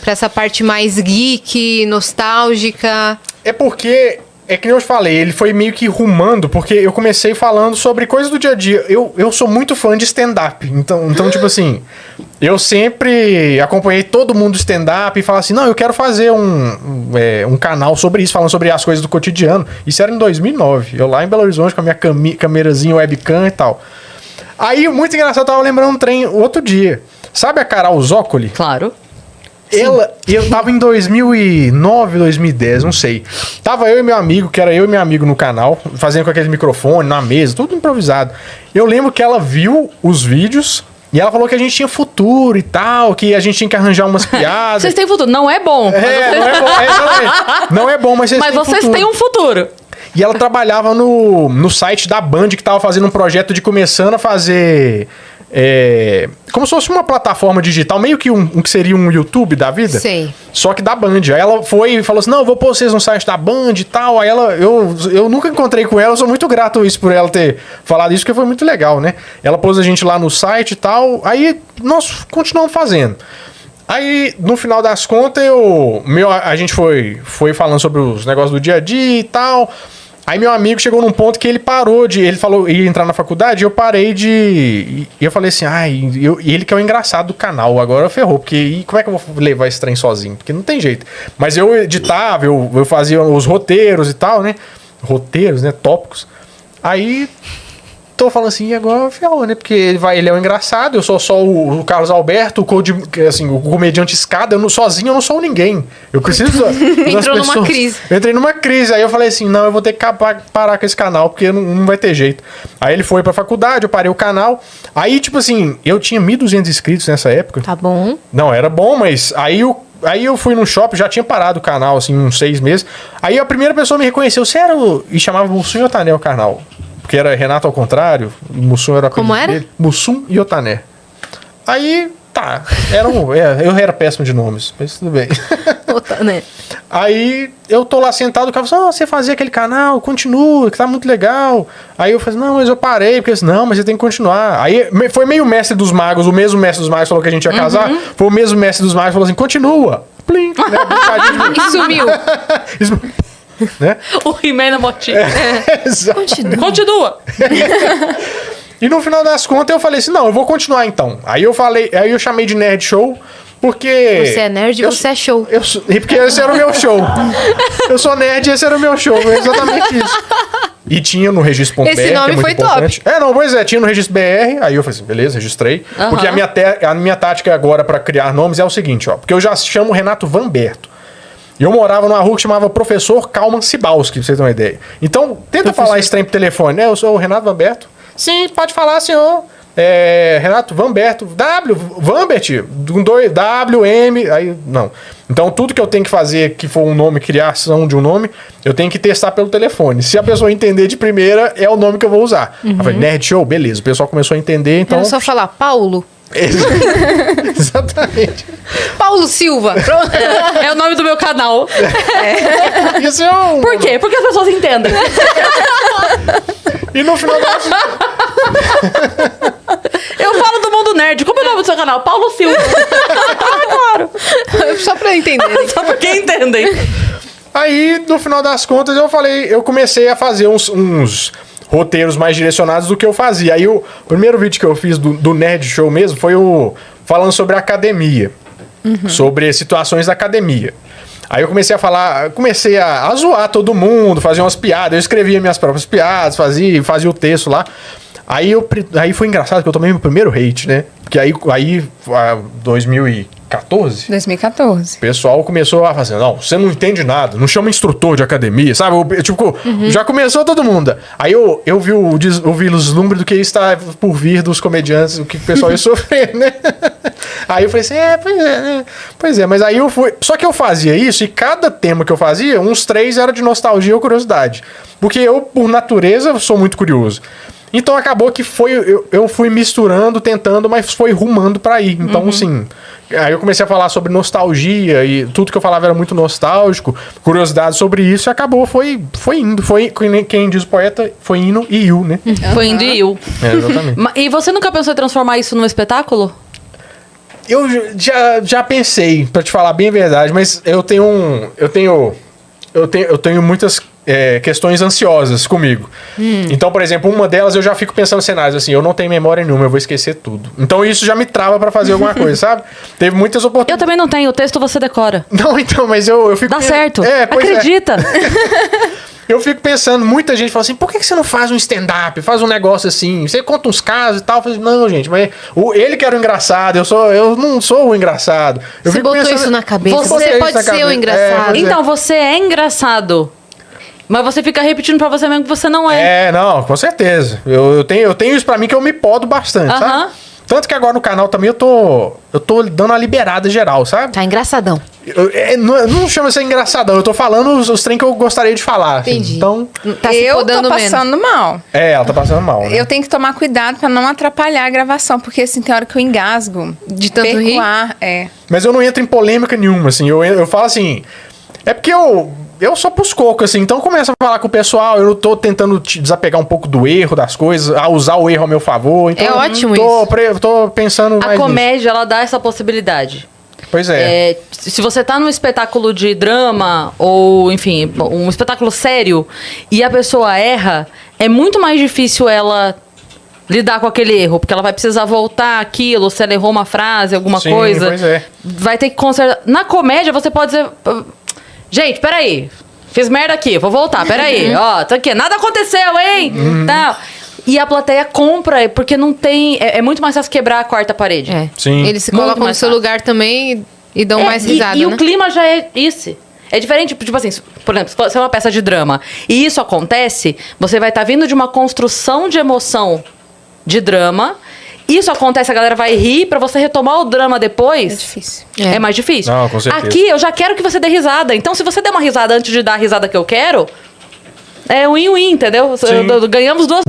pra essa parte mais geek, nostálgica? É porque, é que nem eu te falei, ele foi meio que rumando, porque eu comecei falando sobre coisas do dia a dia. Eu sou muito fã de stand-up, então tipo assim, eu sempre acompanhei todo mundo do stand-up e falava assim, não, eu quero fazer um canal sobre isso, falando sobre as coisas do cotidiano. Isso era em 2009, eu lá em Belo Horizonte com a minha câmerazinha webcam e tal. Aí, muito engraçado, eu tava lembrando um trem outro dia. Sabe a Carol Zócoli? Claro. Eu tava em 2009, 2010, não sei. Tava eu e meu amigo, que era eu e meu amigo no canal, fazendo com aquele microfone na mesa, tudo improvisado. Eu lembro que ela viu os vídeos e ela falou que a gente tinha futuro e tal, que a gente tinha que arranjar umas piadas. Vocês têm futuro. Não é bom. Não é bom. Não é bom, mas vocês Mas têm vocês futuro. têm um futuro. E ela trabalhava no site da Band, que tava fazendo um projeto de começando a fazer... como se fosse uma plataforma digital, meio que um que seria um YouTube da vida. Sei. Só que da Band. Aí ela foi e falou assim, não, eu vou pôr vocês no site da Band e tal. Aí eu nunca encontrei com ela, eu sou muito grato isso por ela ter falado isso, porque foi muito legal, né? Ela pôs a gente lá no site e tal, aí nós continuamos fazendo. Aí, no final das contas, a gente foi falando sobre os negócios do dia a dia e tal. Aí meu amigo chegou num ponto que ele parou ele falou, ia entrar na faculdade, e eu parei e eu falei assim, e ele que é o engraçado do canal, agora ferrou, porque como é que eu vou levar esse trem sozinho? Porque não tem jeito. Mas eu editava, eu fazia os roteiros e tal, né? Roteiros, né? Tópicos. Aí... tô falando assim, e agora ferrou, né? Porque ele é um engraçado, eu sou só o Carlos Alberto, o comediante escada, sozinho eu não sou ninguém. Eu preciso Entrou numa crise. Eu entrei numa crise, aí eu falei assim, não, eu vou ter que parar com esse canal, porque não vai ter jeito. Aí ele foi pra faculdade, eu parei o canal, aí tipo assim, eu tinha 1.200 inscritos nessa época. Tá bom. Não, era bom, mas aí eu fui no shopping, já tinha parado o canal, assim, uns 6 meses. Aí a primeira pessoa me reconheceu, você era e chamava Mussum e Otané o canal. Porque era Renato ao contrário, Mussum era... Como era? Dele, Mussum e Otané. Aí, tá, eu era péssimo de nomes, mas tudo bem. Otané. Aí eu tô lá sentado, o cara falou, você fazia aquele canal, continua, que tá muito legal. Aí eu falei, não, mas eu parei, porque não, mas você tem que continuar. Aí foi meio mestre dos magos, o mesmo mestre dos magos falou que a gente ia casar, foi o mesmo mestre dos magos falou assim, continua. Plim, né? E sumiu. Né? O He-Man na motinha. Continua. E no final das contas eu falei assim, não, eu vou continuar então. Aí eu chamei de Nerd Show, porque... Você é nerd e você é show. Porque esse era o meu show. Eu sou nerd e esse era o meu show, foi exatamente isso. E tinha no registro .br, esse nome foi importante. Top. Tinha no registro BR, aí eu falei assim, beleza, registrei. Porque a minha tática agora pra criar nomes é o seguinte, ó, porque eu já chamo Renato Vamberto. E eu morava numa rua que chamava Professor Kalman Sibalski, pra vocês terem uma ideia. Então, tenta falar esse trem pro telefone, né? Eu sou o Renato Vamberto. Sim, pode falar, senhor. Renato Vamberto. Vambert, com 2, W, M, aí, não. Então, tudo que eu tenho que fazer, que for um nome, criação de um nome, eu tenho que testar pelo telefone. Se a pessoa entender de primeira, é o nome que eu vou usar. Eu falei, Nerd Show, beleza. O pessoal começou a entender, então... É só falar Paulo. Exatamente. Paulo Silva. É o nome do meu canal. Isso é um... Por quê? Porque as pessoas entendem. E no final da... Eu falo do mundo nerd. Como é o nome do seu canal? Paulo Silva. Claro. Só pra entender. Só porque entendem. Aí, no final das contas, eu comecei a fazer uns roteiros mais direcionados do que eu fazia. Aí o primeiro vídeo que eu fiz do Nerd Show mesmo foi falando sobre a academia. Sobre situações da academia. Aí eu comecei a zoar todo mundo, fazer umas piadas. Eu escrevia minhas próprias piadas, fazia o texto lá. Aí foi engraçado que eu tomei meu primeiro hate, né? Porque aí 2014? 2014. O pessoal começou a fazer, não, você não entende nada, não chama instrutor de academia, sabe? Já começou todo mundo. Aí eu vi o vislumbre do que está por vir dos comediantes, o que o pessoal ia sofrer, né? Aí eu falei assim, pois é, mas aí eu fui... Só que eu fazia isso e cada tema que eu fazia, uns 3 era de nostalgia ou curiosidade. Porque eu, por natureza, sou muito curioso. Então acabou que eu fui misturando, tentando, mas foi rumando pra ir. Então, assim, aí eu comecei a falar sobre nostalgia e tudo que eu falava era muito nostálgico, curiosidade sobre isso, e acabou, foi indo. Foi, quem diz o poeta, foi indo e iu, né? Foi indo e iu. Exatamente. E você nunca pensou em transformar isso num espetáculo? Eu já pensei, pra te falar bem a verdade, mas eu tenho muitas questões ansiosas comigo. Então, por exemplo, uma delas eu já fico pensando cenários assim, eu não tenho memória nenhuma, eu vou esquecer tudo. Então isso já me trava pra fazer alguma coisa, sabe? Teve muitas oportunidades. Eu também não tenho, o texto você decora. Não, então, mas eu fico... Dá certo. Pois é. Acredita. Eu fico pensando, muita gente fala assim, por que você não faz um stand-up, faz um negócio assim, você conta uns casos e tal. Eu falo, não, gente, mas ele que era o engraçado, eu não sou o engraçado. Eu Você fico botou isso na cabeça. Botei Você isso pode na ser o cabeça. engraçado. Pois Então, você é engraçado. Mas você fica repetindo pra você mesmo que você não é. não, com certeza. Eu tenho isso pra mim que eu me podo bastante, sabe? Tanto que agora no canal também eu tô dando uma liberada geral, sabe? Tá engraçadão. Não chama isso de engraçadão, eu tô falando os trem que eu gostaria de falar. Assim. Entendi. Então, Tá se Eu tô podando menos. passando mal. ela tá passando mal, né? Eu tenho que tomar cuidado pra não atrapalhar a gravação, porque assim, tem hora que eu engasgo. De tanto perco rir? o ar, Mas eu não entro em polêmica nenhuma, assim. Eu falo assim. É porque eu sou pros cocos, assim. Então começa a falar com o pessoal. Eu tô tentando desapegar um pouco do erro das coisas, a usar o erro ao meu favor. Então, É ótimo tô pensando A mais nisso. comédia, ela dá essa possibilidade. Pois é. Se você tá num espetáculo de drama, ou, enfim, um espetáculo sério, e a pessoa erra, é muito mais difícil ela lidar com aquele erro, porque ela vai precisar voltar aquilo, se ela errou uma frase, alguma Sim, coisa. pois é. Vai ter que consertar. Na comédia, você pode dizer. Gente, peraí. Fiz merda aqui, vou voltar, peraí. Ó, tô aqui. Nada aconteceu, hein? Tal. E a plateia compra, porque não tem. É muito mais fácil quebrar a quarta parede. É. Sim. Eles se Muito colocam no mais seu fácil. lugar também e dão mais risada, e né? o clima já é esse. É diferente, tipo assim, por exemplo, se é uma peça de drama e isso acontece, você vai estar vindo de uma construção de emoção de drama. Isso acontece, a galera vai rir, pra você retomar o drama depois. É difícil. É mais difícil. Não, com certeza. Aqui eu já quero que você dê risada. Então, se você der uma risada antes de dar a risada que eu quero, é win-win, entendeu? Sim. Ganhamos duas.